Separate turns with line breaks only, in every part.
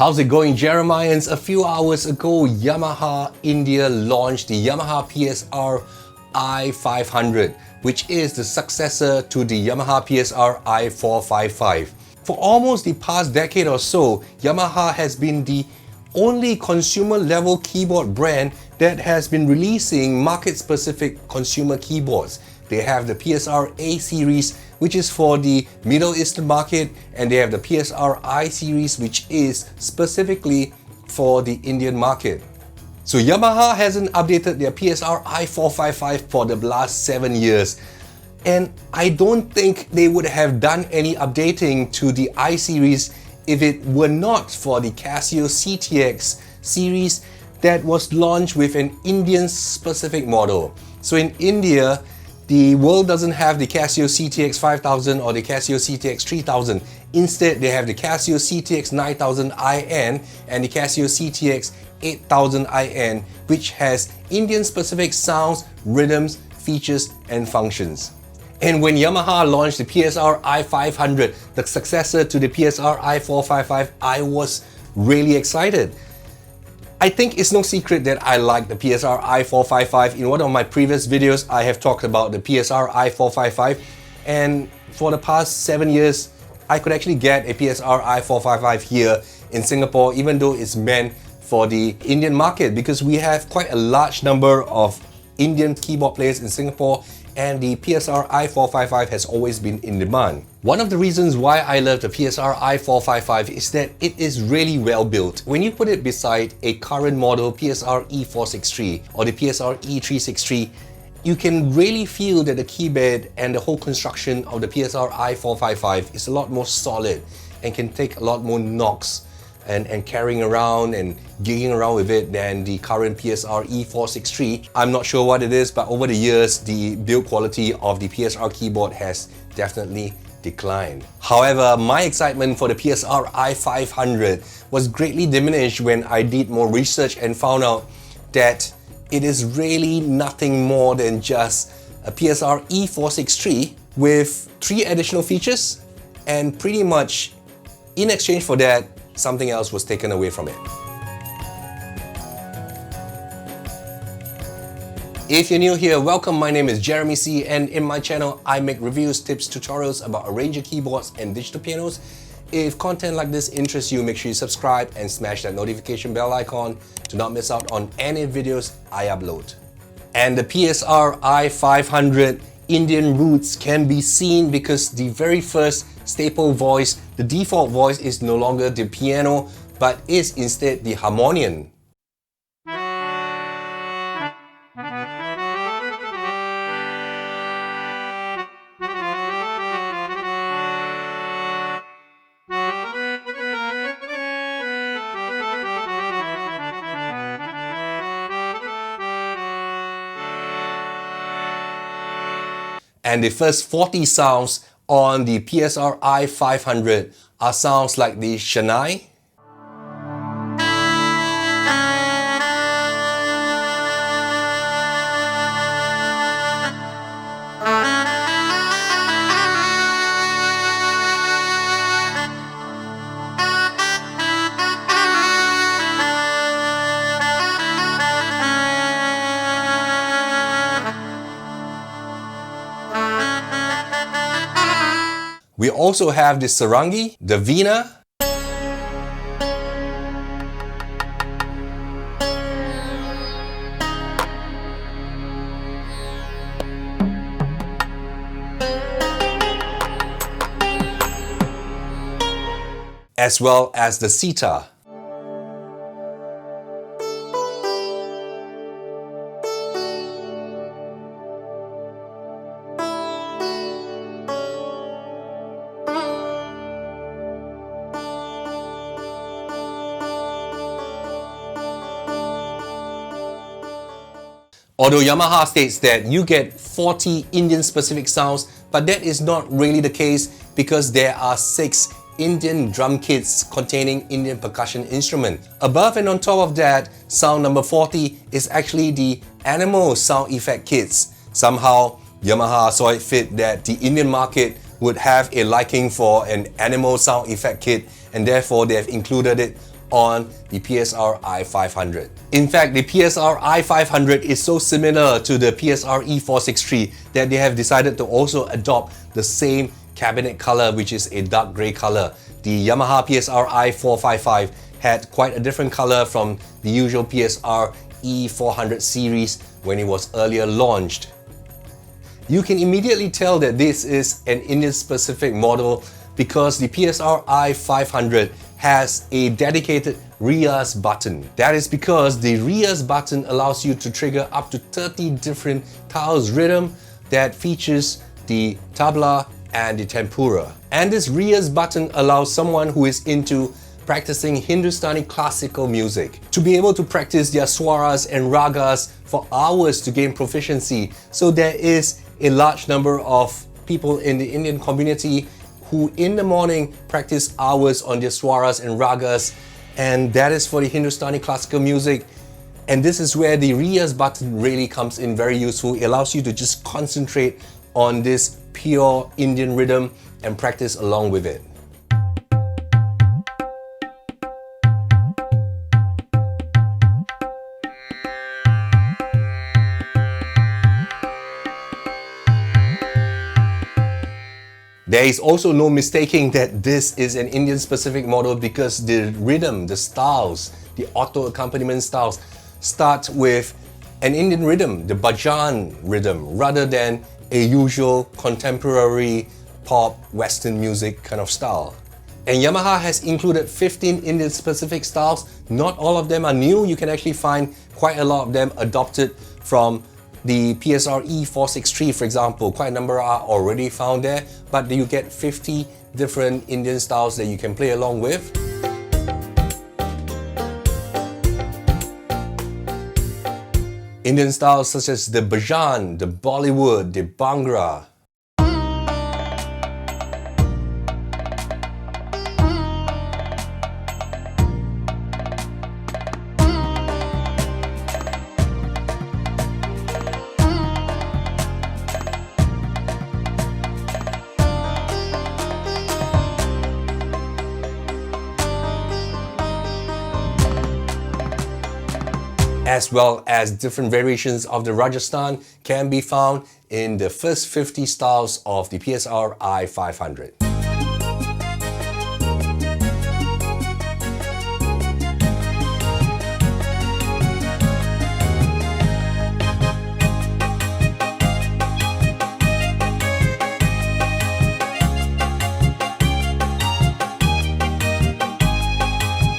How's it going, Jeremians? A few hours ago, Yamaha India launched the Yamaha PSR-I500, which is the successor to the Yamaha PSR-I455. For almost the past decade or so, Yamaha has been the only consumer-level keyboard brand that has been releasing market-specific consumer keyboards. They have the PSR-A series, which is for the Middle Eastern market, and they have the PSR-I series, which is specifically for the Indian market. So Yamaha hasn't updated their PSR-I455 for the last 7 years. And I don't think they would have done any updating to the I series if it were not for the Casio CT-X series that was launched with an Indian specific model. So in India, the world doesn't have the Casio CT-X5000 or the Casio CT-X3000. Instead, they have the Casio CT-X9000IN and the Casio CT-X8000IN, which has Indian specific sounds, rhythms, features and functions. And when Yamaha launched the PSR-I500, the successor to the PSR-I455, I was really excited. I think it's no secret that I like the PSR-I455. In one of my previous videos, I have talked about the PSR-I455, and for the past 7 years, I could actually get a PSR-I455 here in Singapore, even though it's meant for the Indian market, because we have quite a large number of Indian keyboard players in Singapore, and the PSR-I455 has always been in demand. One of the reasons why I love the PSR-I455 is that it is really well built. When you put it beside a current model PSR-E463 or the PSR-E363, you can really feel that the keyboard and the whole construction of the PSR-I455 is a lot more solid and can take a lot more knocks and carrying around and gigging around with it than the current PSR-E463. I'm not sure what it is, but over the years, the build quality of the PSR keyboard has definitely declined. However, my excitement for the PSR-I500 was greatly diminished when I did more research and found out that it is really nothing more than just a PSR-E463 with 3 additional features, and pretty much in exchange for that, something else was taken away from it. If you're new here, welcome. My name is Jeremy C, and in my channel I make reviews, tips, tutorials about a range of keyboards and digital pianos. If content like this interests you, make sure you subscribe and smash that notification bell icon to not miss out on any videos I upload. And the PSR-I500 Indian roots can be seen because the very first staple voice, the default voice, is no longer the piano but is instead the harmonium. And the first 40 sounds on the PSR-I500 are sounds like the Shanai, we also have the Sarangi, the Veena, as well as the Sita. Although Yamaha states that you get 40 Indian specific sounds, but that is not really the case because there are 6 Indian drum kits containing Indian percussion instrument. Above and on top of that, sound number 40 is actually the animal sound effect kits. Somehow, Yamaha saw it fit that the Indian market would have a liking for an animal sound effect kit, and therefore they have included it on the PSR-I500. In fact, the PSR-I500 is so similar to the PSR-E463 that they have decided to also adopt the same cabinet color, which is a dark gray color. The Yamaha PSR-I455 had quite a different color from the usual PSR-E400 series when it was earlier launched. You can immediately tell that this is an Indian-specific model because the PSR-I500 has a dedicated Riyaz button. That is because the Riyaz button allows you to trigger up to 30 different taals rhythm that features the tabla and the tempura. And this Riyaz button allows someone who is into practicing Hindustani classical music to be able to practice their swaras and ragas for hours to gain proficiency. So there is a large number of people in the Indian community who in the morning practice hours on their swaras and ragas, and that is for the Hindustani classical music. And this is where the Riyaz button really comes in very useful. It allows you to just concentrate on this pure Indian rhythm and practice along with it. There is also no mistaking that this is an Indian-specific model because the rhythm, the styles, the auto accompaniment styles start with an Indian rhythm, the bhajan rhythm, rather than a usual contemporary pop Western music kind of style. And Yamaha has included 15 Indian-specific styles. Not all of them are new. You can actually find quite a lot of them adopted from the PSR-E463, for example. Quite a number are already found there, but you get 50 different Indian styles that you can play along with. Indian styles such as the bhajan, the Bollywood, the Bhangra. As well as different variations of the Rajasthan can be found in the first 50 styles of the PSR-I500.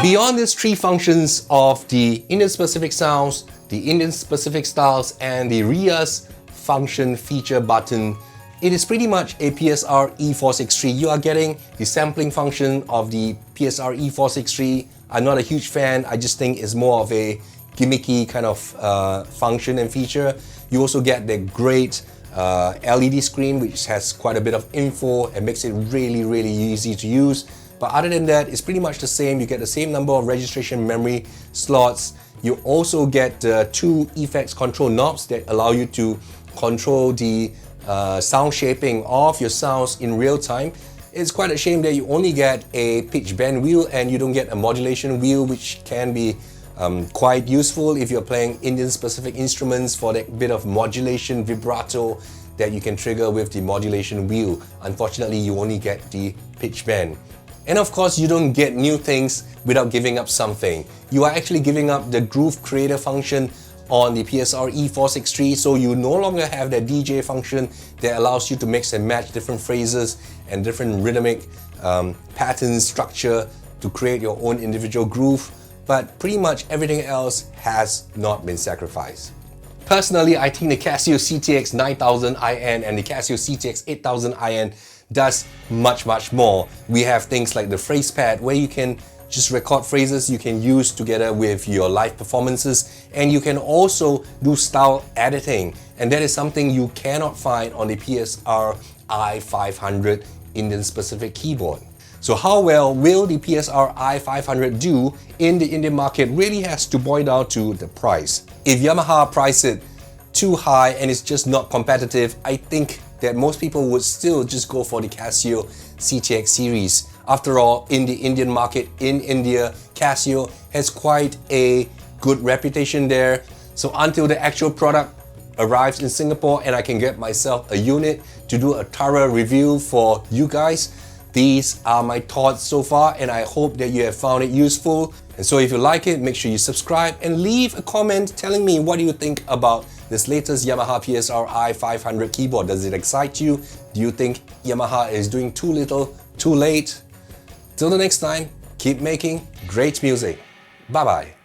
Beyond these three functions of the Indian-specific sounds, the Indian-specific styles, and the Riyaz function feature button, it is pretty much a PSR-E463. You are getting the sampling function of the PSR-E463. I'm not a huge fan. I just think it's more of a gimmicky kind of function and feature. You also get the great LED screen, which has quite a bit of info and makes it really easy to use. But other than that, it's pretty much the same. You get the same number of registration memory slots. You also get two effects control knobs that allow you to control the sound shaping of your sounds in real time. It's quite a shame that you only get a pitch bend wheel and you don't get a modulation wheel, which can be quite useful if you're playing Indian-specific instruments for that bit of modulation, vibrato that you can trigger with the modulation wheel. Unfortunately, you only get the pitch bend. And of course, you don't get new things without giving up something. You are actually giving up the groove creator function on the PSR-E463, so you no longer have that DJ function that allows you to mix and match different phrases and different rhythmic patterns, structure to create your own individual groove. But pretty much everything else has not been sacrificed. Personally, I think the Casio CT-X9000IN and the Casio CT-X8000IN does much more. We have things like the phrase pad where you can just record phrases you can use together with your live performances, and you can also do style editing, and that is something you cannot find on the PSR-I500 Indian specific keyboard. So how well will the PSR-I500 do in the Indian market really has to boil down to the price. If Yamaha price it too high and it's just not competitive, I think that most people would still just go for the Casio CT-X series. After all, in the Indian market, in India, Casio has quite a good reputation there. So until the actual product arrives in Singapore and I can get myself a unit to do a thorough review for you guys, these are my thoughts so far, and I hope that you have found it useful. And so if you like it, make sure you subscribe and leave a comment telling me what do you think about this latest Yamaha PSR-I500 keyboard. Does it excite you? Do you think Yamaha is doing too little, too late? Till the next time, keep making great music. Bye bye.